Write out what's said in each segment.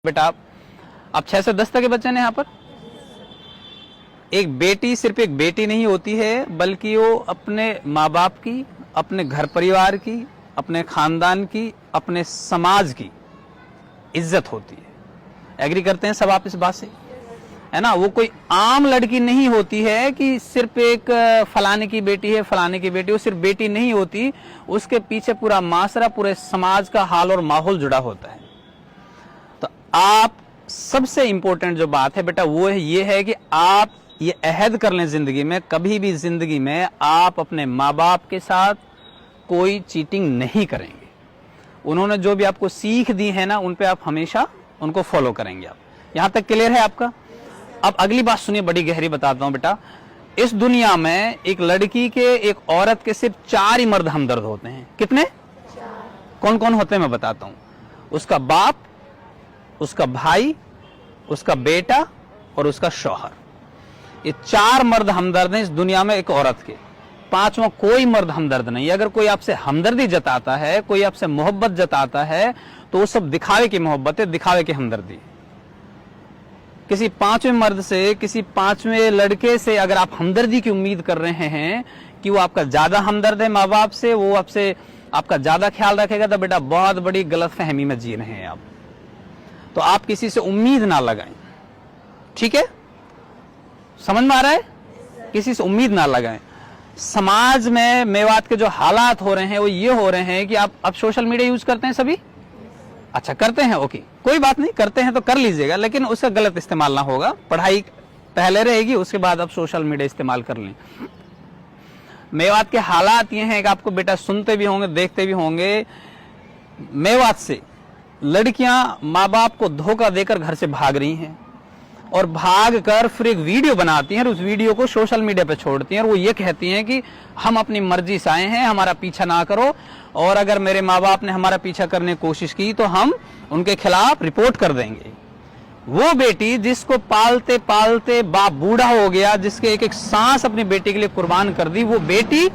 बेटा आप 6 से 10 तक के बच्चे हैं यहाँ पर। एक बेटी सिर्फ एक बेटी नहीं होती है, बल्कि वो अपने माँ बाप की, अपने घर परिवार की, अपने खानदान की, अपने समाज की इज्जत होती है। एग्री करते हैं सब आप इस बात से, है ना। वो कोई आम लड़की नहीं होती है कि सिर्फ एक फलाने की बेटी है, फलाने की बेटी। वो सिर्फ बेटी नहीं होती, उसके पीछे पूरा माशरा, पूरे समाज का हाल और माहौल जुड़ा होता है। तो आप सबसे इंपॉर्टेंट जो बात है बेटा वो है ये है कि आप ये अहद कर लें जिंदगी में, कभी भी जिंदगी में आप अपने माँ बाप के साथ कोई चीटिंग नहीं करेंगे। उन्होंने जो भी आपको सीख दी है ना, उन पे आप हमेशा उनको फॉलो करेंगे। आप यहां तक क्लियर है आपका। अब अगली बात सुनिए, बड़ी गहरी बताता हूं बेटा। इस दुनिया में एक लड़की के, एक औरत के सिर्फ 4 ही मर्द हमदर्द होते हैं। कितने? कौन कौन होते हैं मैं बताता हूं। उसका बाप, उसका भाई, उसका बेटा और उसका शौहर। ये 4 मर्द हमदर्द हैं इस दुनिया में एक औरत के। 5वां कोई मर्द हमदर्द नहीं। अगर कोई आपसे हमदर्दी जताता है, कोई आपसे मोहब्बत जताता है, तो वो सब दिखावे की मोहब्बत है, दिखावे की हमदर्दी। किसी 5वें मर्द से, किसी 5वें लड़के से अगर आप हमदर्दी की उम्मीद कर रहे हैं कि वो आपका ज्यादा हमदर्द है माँ बाप से, वो आपसे आपका ज्यादा ख्याल रखेगा, तो बेटा बहुत बड़ी गलतफहमी में जी रहे हैं आप। तो आप किसी से उम्मीद ना लगाएं, ठीक है? समझ में आ रहा है? किसी से उम्मीद ना लगाएं। समाज में मेवात के जो हालात हो रहे हैं वो ये हो रहे हैं कि आप सोशल मीडिया यूज करते हैं सभी? अच्छा करते हैं, ओके, कोई बात नहीं, करते हैं तो कर लीजिएगा, लेकिन उसका गलत इस्तेमाल ना होगा। पढ़ाई पहले रहेगी, उसके बाद आप सोशल मीडिया इस्तेमाल कर लें। मेवात के हालात ये हैं कि आपको बेटा सुनते भी होंगे, देखते भी होंगे, मेवात से लड़कियां माँ बाप को धोखा देकर घर से भाग रही हैं और भाग कर फिर एक वीडियो बनाती हैं और उस वीडियो को सोशल मीडिया पे छोड़ती हैं और वो ये कहती हैं कि हम अपनी मर्जी से आए हैं, हमारा पीछा ना करो, और अगर मेरे माँ बाप ने हमारा पीछा करने की कोशिश की तो हम उनके खिलाफ रिपोर्ट कर देंगे। वो बेटी जिसको पालते पालते बाप बूढ़ा हो गया, जिसके एक एक सांस अपनी बेटी के लिए कुर्बान कर दी, वो बेटी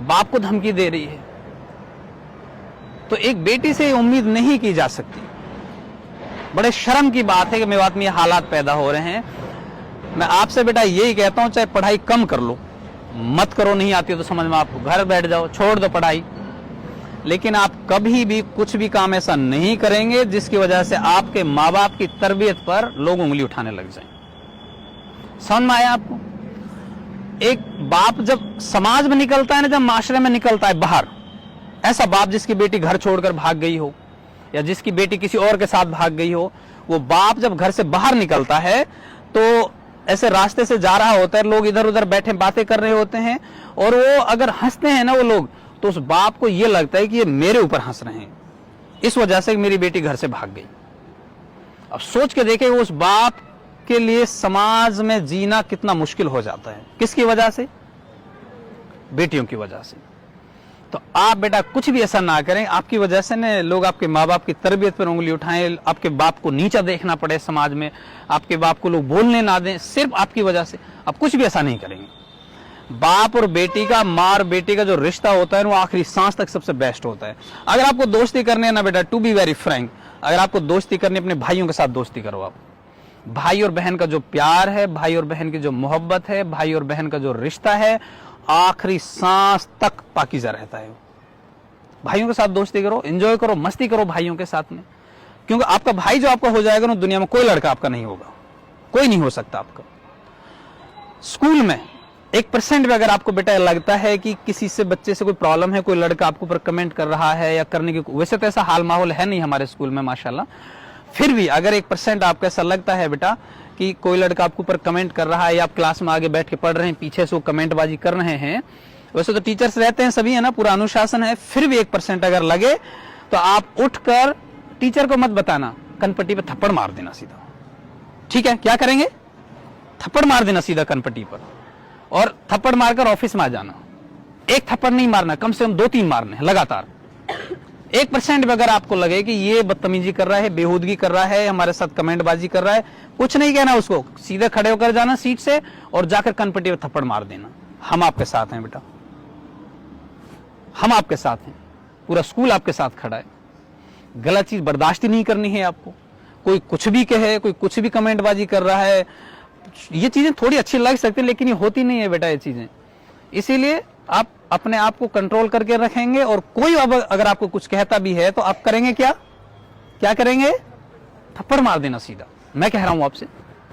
बाप को धमकी दे रही है। तो एक बेटी से उम्मीद नहीं की जा सकती। बड़े शर्म की बात है कि मेवात में ये हालात पैदा हो रहे हैं। मैं आपसे बेटा यही कहता हूं, चाहे पढ़ाई कम कर लो, मत करो, नहीं आती हो तो समझ में आप घर बैठ जाओ, छोड़ दो पढ़ाई, लेकिन आप कभी भी कुछ भी काम ऐसा नहीं करेंगे जिसकी वजह से आपके माँ बाप की तरबियत पर लोग उंगली उठाने लग जाएं। समझ में आया आपको? एक बाप जब समाज में निकलता है ना, जब माशरे में निकलता है बाहर, ऐसा बाप जिसकी बेटी घर छोड़कर भाग गई हो या जिसकी बेटी किसी और के साथ भाग गई हो, वो बाप जब घर से बाहर निकलता है तो ऐसे रास्ते से जा रहा होता है, लोग इधर उधर बैठे बातें कर रहे होते हैं, और वो अगर हंसते हैं ना वो लोग, तो उस बाप को ये लगता है कि ये मेरे ऊपर हंस रहे हैं, इस वजह से मेरी बेटी घर से भाग गई। अब सोच के देखे उस बाप के लिए समाज में जीना कितना मुश्किल हो जाता है। किसकी वजह से? बेटियों की वजह से। तो आप बेटा कुछ भी ऐसा ना करें, आपकी वजह से ने लोग आपके माँ बाप की तरबियत पर उंगली उठाएं, आपके बाप को नीचा देखना पड़े समाज में, आपके बाप को लोग बोलने ना दें, सिर्फ आपकी वजह से। आप कुछ भी ऐसा नहीं करेंगे। बाप और बेटी का, माँ और बेटी का जो रिश्ता होता है वो आखिरी सांस तक सबसे बेस्ट होता है। अगर आपको दोस्ती करनी है ना बेटा, टू बी वेरी फ्रैंक, अगर आपको दोस्ती करनी है अपने भाइयों के साथ दोस्ती करो। आप भाई और बहन का जो प्यार है, भाई और बहन की जो मोहब्बत है, भाई और बहन का जो रिश्ता है, आखिरी सांस तक पाकीज़ा रहता है। भाइयों के साथ दोस्ती करो, एंजॉय करो, मस्ती करो भाइयों के साथ में, क्योंकि आपका भाई जो आपका हो जाएगा ना, दुनिया में कोई लड़का आपका नहीं होगा, कोई नहीं हो सकता आपका। स्कूल में 1% भी अगर आपको बेटा लगता है कि किसी से, बच्चे से कोई प्रॉब्लम है, कोई लड़का आपके ऊपर कमेंट कर रहा है या करने की, वैसे तो ऐसा हाल माहौल है नहीं हमारे स्कूल में माशाल्लाह, फिर भी अगर 1% आपको ऐसा लगता है बेटा कि कोई लड़का आपके ऊपर कमेंट कर रहा है, या आप क्लास में आगे बैठ के पढ़ रहे हैं, पीछे से वो कमेंटबाजी कर रहे हैं, वैसे तो टीचर्स रहते हैं सभी, है ना, पूरा अनुशासन है, फिर भी 1% अगर लगे तो आप उठकर टीचर को मत बताना, कनपट्टी पे थप्पड़ मार देना सीधा। ठीक है? क्या करेंगे? थप्पड़ मार देना सीधा कनपट्टी पर, और थप्पड़ मारकर ऑफिस में आ जाना। एक थप्पड़ नहीं मारना, कम से कम 2-3 मारने हैं लगातार। 1% भी अगर आपको लगे कि ये बदतमीजी कर रहा है, बेहूदगी कर रहा है, हमारे साथ कमेंटबाजी कर रहा है, कुछ नहीं कहना उसको, सीधे खड़े होकर जाना सीट से और जाकर कनपट्टी पे थप्पड़ मार देना। हम आपके साथ हैं बेटा, हम आपके साथ हैं, पूरा स्कूल आपके साथ खड़ा है। गलत चीज बर्दाश्त ही नहीं करनी है आपको। कोई कुछ भी कहे, कोई कुछ भी कमेंटबाजी कर रहा है, ये चीजें थोड़ी अच्छी लग सकती है लेकिन ये होती नहीं है बेटा ये चीजें। इसीलिए आप अपने आप को कंट्रोल करके रखेंगे, और कोई अगर आपको कुछ कहता भी है तो आप करेंगे क्या, क्या करेंगे, थप्पड़ मार देना सीधा। मैं कह रहा हूं आपसे,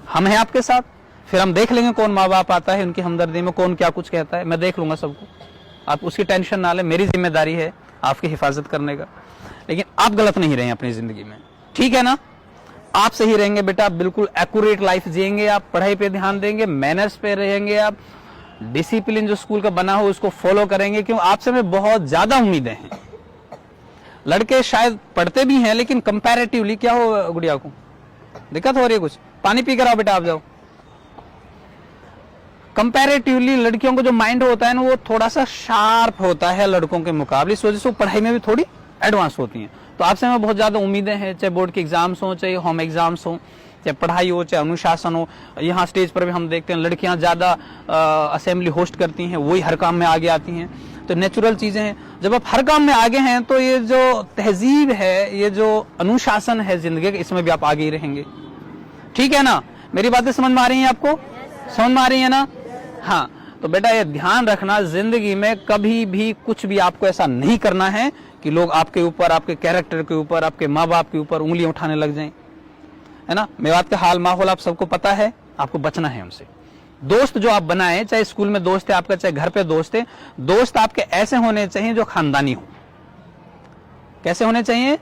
हम हैं आपके साथ, फिर हम देख लेंगे कौन माँ बाप आता है, उनकी हमदर्दी में कौन क्या कुछ कहता है, मैं देख लूंगा सबको, आप उसकी टेंशन ना लें, मेरी जिम्मेदारी है आपकी हिफाजत करने का। लेकिन आप गलत नहीं रहे अपनी जिंदगी में, ठीक है ना, आप सही रहेंगे बेटा, बिल्कुल एक्यूरेट लाइफ जिएंगे आप, पढ़ाई पे ध्यान देंगे, मैनर्स पे रहेंगे आप, डिसिप्लिन जो स्कूल का बना हो उसको फॉलो करेंगे, क्यों आपसे में बहुत ज्यादा उम्मीदें हैं। लड़के शायद पढ़ते भी हैं लेकिन कंपैरेटिवली, क्या हो गुड़िया को दिक्कत हो रही है कुछ, पानी पी कर आओ बेटा, आप जाओ। कंपैरेटिवली लड़कियों को जो माइंड होता है ना वो थोड़ा सा शार्प होता है लड़कों के मुकाबले, इस वजह से वो पढ़ाई में भी थोड़ी एडवांस होती हैं। तो आपसे हमें बहुत ज्यादा उम्मीदें हैं, चाहे बोर्ड के एग्जाम्स हो, चाहे होम एग्जाम्स हो, चाहे पढ़ाई हो, चाहे अनुशासन हो। यहाँ स्टेज पर भी हम देखते हैं लड़कियां ज्यादा असेंबली होस्ट करती हैं, वही हर काम में आगे आती हैं, तो नेचुरल चीजें हैं। जब आप हर काम में आगे हैं तो ये जो तहजीब है, ये जो अनुशासन है जिंदगी का, इसमें भी आप आगे ही रहेंगे, ठीक है ना। मेरी बातें समझ में आ रही हैं आपको, समझ में आ रही है ना। हाँ, तो बेटा ये ध्यान रखना, जिंदगी में कभी भी कुछ भी आपको ऐसा नहीं करना है कि लोग आपके ऊपर, आपके कैरेक्टर के ऊपर, आपके माँ बाप के ऊपर उंगलियां उठाने लग जाएं, है ना। मेवात का हाल माहौल आप सबको पता है, आपको बचना है उनसे। दोस्त जो आप बनाए, चाहे स्कूल में दोस्त है आपका, चाहे घर पे दोस्त है, दोस्त आपके ऐसे होने चाहिए जो खानदानी हो। कैसे होने चाहिए,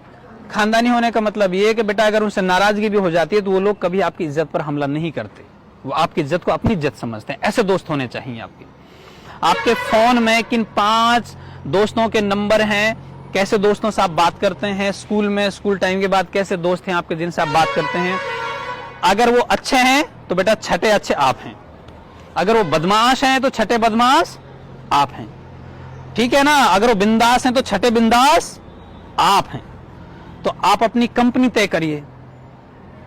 खानदानी होने का मतलब ये है कि बेटा अगर उनसे नाराजगी भी हो जाती है तो वो लोग कभी आपकी इज्जत पर हमला नहीं करते, वो आपकी इज्जत को अपनी इज्जत समझते हैं। ऐसे दोस्त होने चाहिए आपके। आपके फोन में किन 5 दोस्तों के नंबर हैं, कैसे दोस्तों से आप बात करते हैं, स्कूल में, स्कूल टाइम के बाद कैसे दोस्त हैं आपके जिनसे आप बात करते हैं। अगर वो अच्छे हैं तो बेटा छठे अच्छे आप हैं, अगर वो बदमाश हैं तो छठे बदमाश आप हैं, ठीक है ना। अगर वो बिंदास हैं तो छठे बिंदास आप हैं। तो आप अपनी कंपनी तय करिए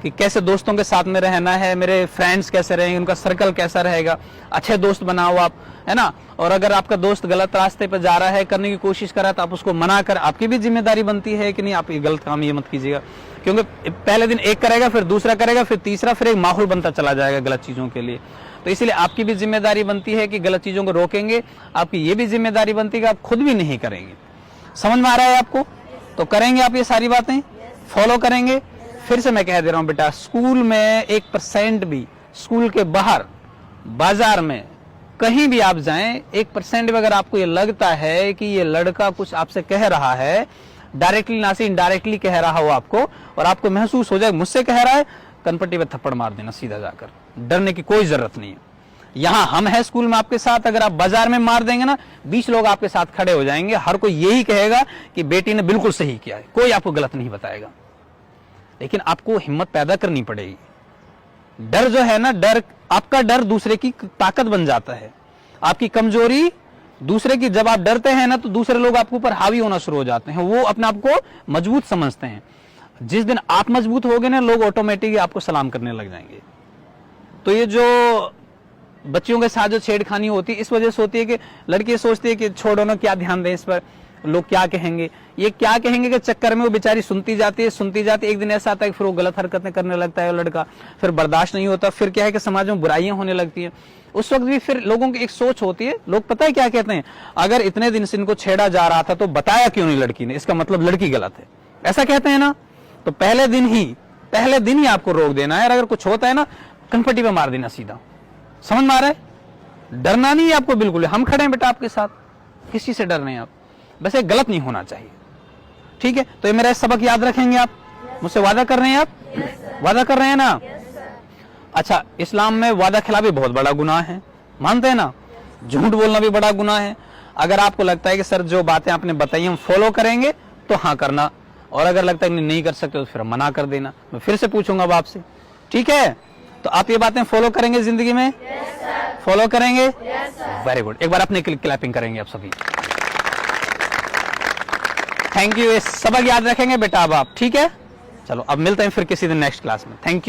कि कैसे दोस्तों के साथ में रहना है, मेरे फ्रेंड्स कैसे रहेंगे, उनका सर्कल कैसा रहेगा, अच्छे दोस्त बनाओ आप, है ना। और अगर आपका दोस्त गलत रास्ते पर जा रहा है, करने की कोशिश कर रहा है, तो आप उसको मना कर, आपकी भी जिम्मेदारी बनती है कि नहीं आप ये गलत काम ये मत कीजिएगा, क्योंकि पहले दिन एक करेगा, फिर दूसरा करेगा, फिर तीसरा, फिर एक माहौल बनता चला जाएगा गलत चीजों के लिए। तो इसलिए आपकी भी जिम्मेदारी बनती है कि गलत चीजों को रोकेंगे, आपकी ये भी जिम्मेदारी बनती है कि आप खुद भी नहीं करेंगे। समझ में आ रहा है आपको, तो करेंगे आप ये सारी बातें, फॉलो करेंगे। फिर से मैं कह दे रहा हूं बेटा, स्कूल में 1% भी, स्कूल के बाहर, बाजार में, कहीं भी आप जाएं, 1% भी अगर आपको ये लगता है कि ये लड़का कुछ आपसे कह रहा है, डायरेक्टली ना से इनडायरेक्टली कह रहा हो आपको, और आपको महसूस हो जाए मुझसे कह रहा है, कनपट्टी पे थप्पड़ मार देना सीधा जाकर, डरने की कोई जरूरत नहीं है। यहां हम हैं स्कूल में आपके साथ, अगर आप बाजार में मार देंगे ना, 20 लोग आपके साथ खड़े हो जाएंगे, हर कोई यही कहेगा कि बेटी ने बिल्कुल सही किया है, कोई आपको गलत नहीं बताएगा। लेकिन आपको हिम्मत पैदा करनी पड़ेगी। डर जो है ना, डर, आपका डर दूसरे की ताकत बन जाता है, आपकी कमजोरी दूसरे की। जब आप डरते हैं ना तो दूसरे लोग आपके ऊपर हावी होना शुरू हो जाते हैं, वो अपने आप को मजबूत समझते हैं। जिस दिन आप मजबूत हो गए ना, लोग ऑटोमेटिकली आपको सलाम करने लग जाएंगे। तो ये जो बच्चियों के साथ जो छेड़खानी होती है, इस वजह से होती है कि लड़की सोचती है कि छोड़ो ना, क्या ध्यान दें इस पर, लोग क्या कहेंगे, ये क्या कहेंगे के चक्कर में वो बेचारी सुनती जाती है। एक दिन ऐसा आता है कि फिर वो गलत हरकतें करने लगता है, वो लड़का फिर बर्दाश्त नहीं होता, फिर क्या है कि समाज में बुराइयां होने लगती हैं। उस वक्त भी फिर लोगों की एक सोच होती है, लोग पता है क्या कहते हैं, अगर इतने दिन से इनको छेड़ा जा रहा था तो बताया क्यों नहीं लड़की ने, इसका मतलब लड़की गलत है, ऐसा कहते हैं ना। तो पहले दिन ही आपको रोक देना है, और अगर कुछ होता है ना, कनपट्टी पे मार देना सीधा। समझ में आ रहा है, डरना नहीं है आपको बिल्कुल, हम खड़े हैं बेटा आपके साथ, किसी से डर नहीं आप, बस ये गलत नहीं होना चाहिए, ठीक है। तो ये मेरा सबक याद रखेंगे आप, मुझसे वादा कर रहे हैं आप, वादा कर रहे हैं ना। अच्छा, इस्लाम में वादा खिलाफी बहुत बड़ा गुनाह है, मानते हैं ना, झूठ बोलना भी बड़ा गुनाह है। अगर आपको लगता है कि सर जो बातें आपने बताई हम फॉलो करेंगे तो हाँ करना, और अगर लगता है नहीं कर सकते तो फिर मना कर देना। मैं फिर से पूछूंगा अब आपसे, ठीक है। तो आप ये बातें फॉलो करेंगे जिंदगी में, फॉलो करेंगे, वेरी गुड। एक बार अपने क्लैपिंग करेंगे आप सभी, थैंक यू। ये सबक याद रखेंगे बेटा अब आप, ठीक है। चलो अब मिलते हैं फिर किसी दिन नेक्स्ट क्लास में, थैंक यू।